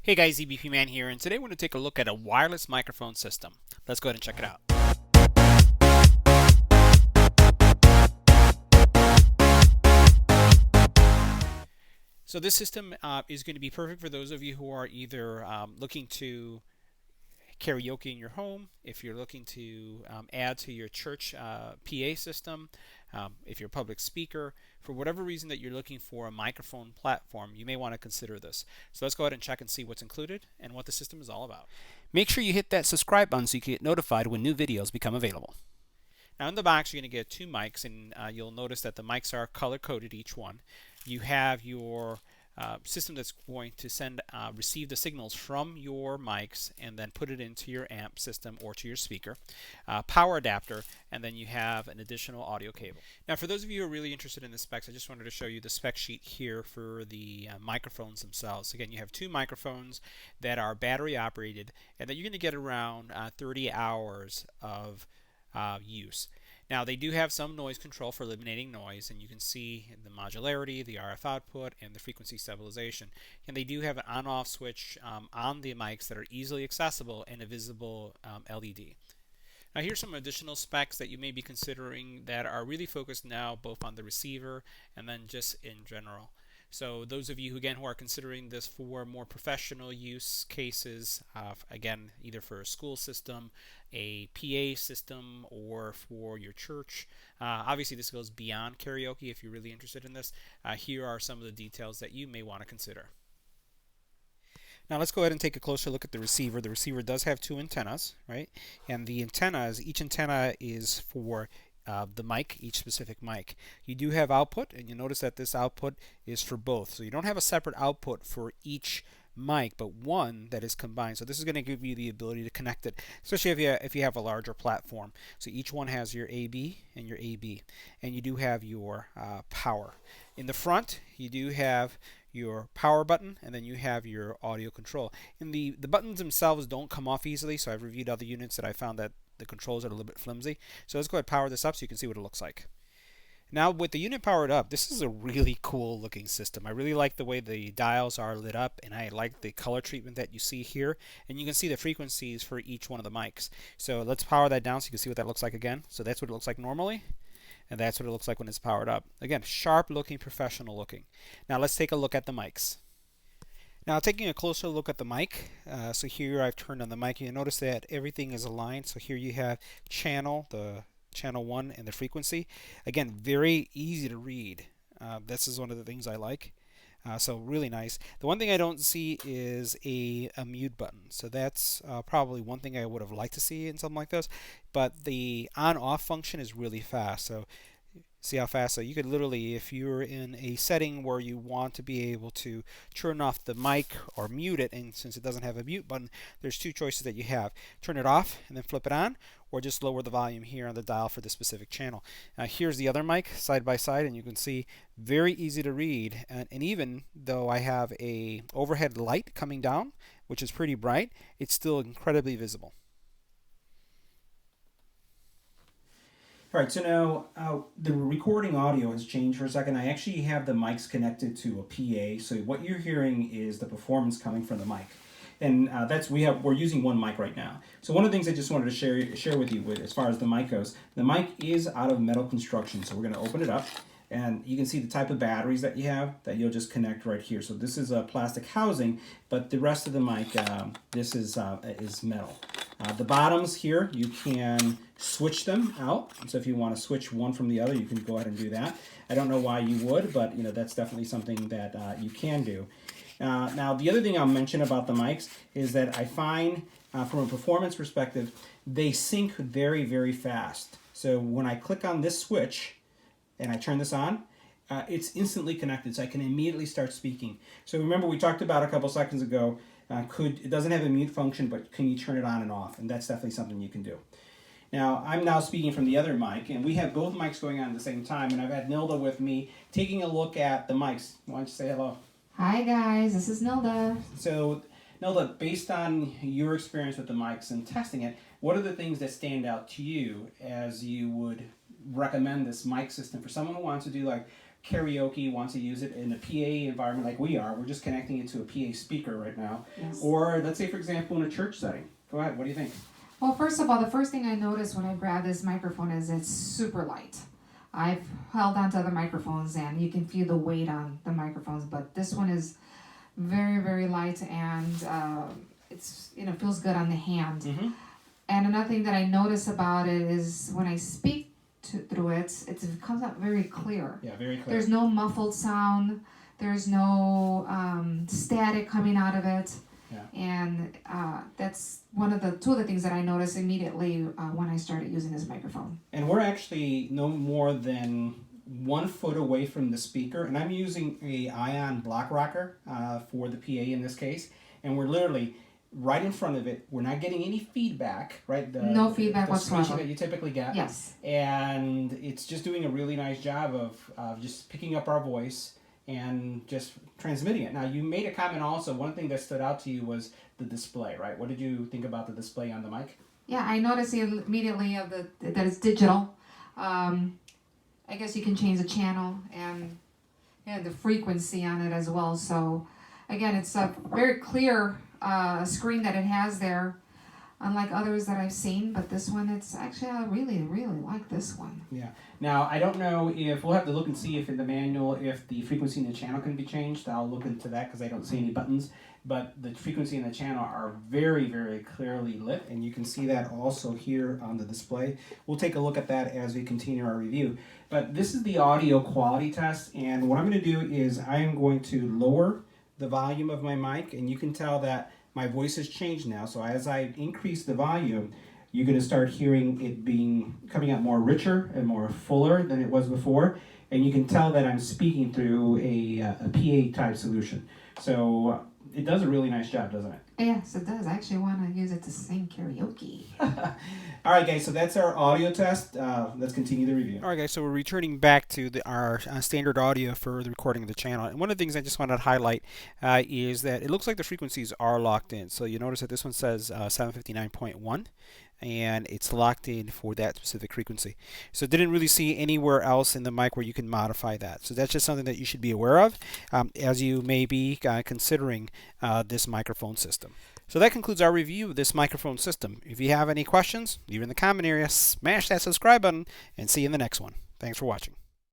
Hey guys, EBPMAN here, and today we're going to take a look at a wireless microphone system. Let's go ahead and check it out. So this system is going to be perfect for those of you who are either looking to karaoke in your home, if you're looking to add to your church PA system, if you're a public speaker, for whatever reason that you're looking for a microphone platform, you may want to consider this. So let's go ahead and check and see what's included and what the system is all about. Make sure you hit that subscribe button so you can get notified when new videos become available. Now in the box you're going to get two mics, and you'll notice that the mics are color-coded, each one. You have your system that's going to receive the signals from your mics and then put it into your amp system or to your speaker, power adapter, and then you have an additional audio cable. Now for those of you who are really interested in the specs, I just wanted to show you the spec sheet here for the microphones themselves. Again, you have two microphones that are battery operated and that you're going to get around 30 hours of use. Now they do have some noise control for eliminating noise, and you can see the modularity, the RF output, and the frequency stabilization. And they do have an on-off switch on the mics that are easily accessible and a visible LED. Now here's some additional specs that you may be considering that are really focused now both on the receiver and then just in general. So those of you who are considering this for more professional use cases, again, either for a school system, a PA system, or for your church, obviously this goes beyond karaoke if you're really interested in this. Here are some of the details that you may want to consider. Now let's go ahead and take a closer look at the receiver. The receiver does have two antennas, right? And the antennas, each antenna is for the mic, each specific mic. You do have output, and you notice that this output is for both. So you don't have a separate output for each mic, but one that is combined. So this is going to give you the ability to connect it, especially if you have a larger platform. So each one has your AB and your AB, and you do have your power. In the front, you do have your power button, and then you have your audio control. And the buttons themselves don't come off easily, so I've reviewed other units that I found that the controls are a little bit flimsy. So let's go ahead and power this up so you can see what it looks like. Now with the unit powered up, this is a really cool looking system. I really like the way the dials are lit up, and I like the color treatment that you see here. And you can see the frequencies for each one of the mics. So let's power that down so you can see what that looks like again. So that's what it looks like normally, and that's what it looks like when it's powered up. Again, sharp looking, professional looking. Now let's take a look at the mics. Now taking a closer look at the mic, so here I've turned on the mic. You notice that everything is aligned. So here you have the channel 1 and the frequency. Again, very easy to read. This is one of the things I like. So really nice. The one thing I don't see is a mute button. So that's probably one thing I would have liked to see in something like this. But the on-off function is really fast. So see how fast? So you could literally, if you're in a setting where you want to be able to turn off the mic or mute it, and since it doesn't have a mute button, there's two choices that you have. Turn it off and then flip it on, or just lower the volume here on the dial for the specific channel. Here's the other mic side by side, and you can see very easy to read. And even though I have a overhead light coming down, which is pretty bright, it's still incredibly visible. All right, so now the recording audio has changed for a second. I actually have the mics connected to a PA, so what you're hearing is the performance coming from the mic. And we're using one mic right now. So one of the things I just wanted to share with you as far as the mic goes, the mic is out of metal construction. So we're going to open it up, and you can see the type of batteries that you have that you'll just connect right here. So this is a plastic housing, but the rest of the mic, this is metal. The bottoms here, you can switch them out. So if you want to switch one from the other, you can go ahead and do that. I don't know why you would, but that's definitely something that you can do. Now, the other thing I'll mention about the mics is that I find, from a performance perspective, they sync very, very fast. So when I click on this switch and I turn this on, it's instantly connected, so I can immediately start speaking. So remember, we talked about a couple seconds ago, it doesn't have a mute function, but can you turn it on and off? And that's definitely something you can do. Now, I'm now speaking from the other mic, and we have both mics going on at the same time, and I've had Nilda with me taking a look at the mics. Why don't you say hello? Hi guys, this is Nilda. So, Nilda, based on your experience with the mics and testing it, what are the things that stand out to you as you would recommend this mic system for someone who wants to do like karaoke, wants to use it in a PA environment like we are. We're just connecting it to a PA speaker right now. Yes. Or let's say, for example, in a church setting. Go ahead, what do you think? Well, first of all, the first thing I noticed when I grabbed this microphone is it's super light. I've held onto other microphones and you can feel the weight on the microphones, but this one is very, very light, and it's feels good on the hand. Mm-hmm. And another thing that I notice about it is when I speak through it, it comes out very clear. Yeah, very clear. There's no muffled sound. There's no static coming out of it. Yeah. And that's two of the things that I noticed immediately when I started using this microphone. And we're actually no more than 1 foot away from the speaker, and I'm using a ion block rocker for the PA in this case, and we're literally right in front of it. We're not getting any feedback, right? No feedback the whatsoever. screeching that you typically get. Yes. And it's just doing a really nice job of just picking up our voice and just transmitting it. Now, you made a comment also. One thing that stood out to you was the display, right? What did you think about the display on the mic? Yeah, I noticed immediately that it's digital. I guess you can change the channel and the frequency on it as well. So, again, it's a very clear screen that it has there, unlike others that I've seen. But this one, it's actually, I really, really like this one. Yeah. Now, I don't know if, we'll have to look and see if in the manual, if the frequency in the channel can be changed. I'll look into that because I don't see any buttons. But the frequency and the channel are very, very clearly lit, and you can see that also here on the display. We'll take a look at that as we continue our review. But this is the audio quality test, and what I'm going to do is I am going to lower the volume of my mic, and you can tell that my voice has changed now. So as I increase the volume, you're going to start hearing it coming out more richer and more fuller than it was before, and you can tell that I'm speaking through a PA type solution. So it does a really nice job, doesn't it? Yes, it does. I actually want to use it to sing karaoke. All right, guys, so that's our audio test. Let's continue the review. All right, guys, so we're returning back to our standard audio for the recording of the channel. And one of the things I just wanted to highlight is that it looks like the frequencies are locked in. So you notice that this one says 759.1. And it's locked in for that specific frequency. So didn't really see anywhere else in the mic where you can modify that. So that's just something that you should be aware of as you may be considering this microphone system. So that concludes our review of this microphone system. If you have any questions, leave it in the comment area, smash that subscribe button, and see you in the next one. Thanks for watching.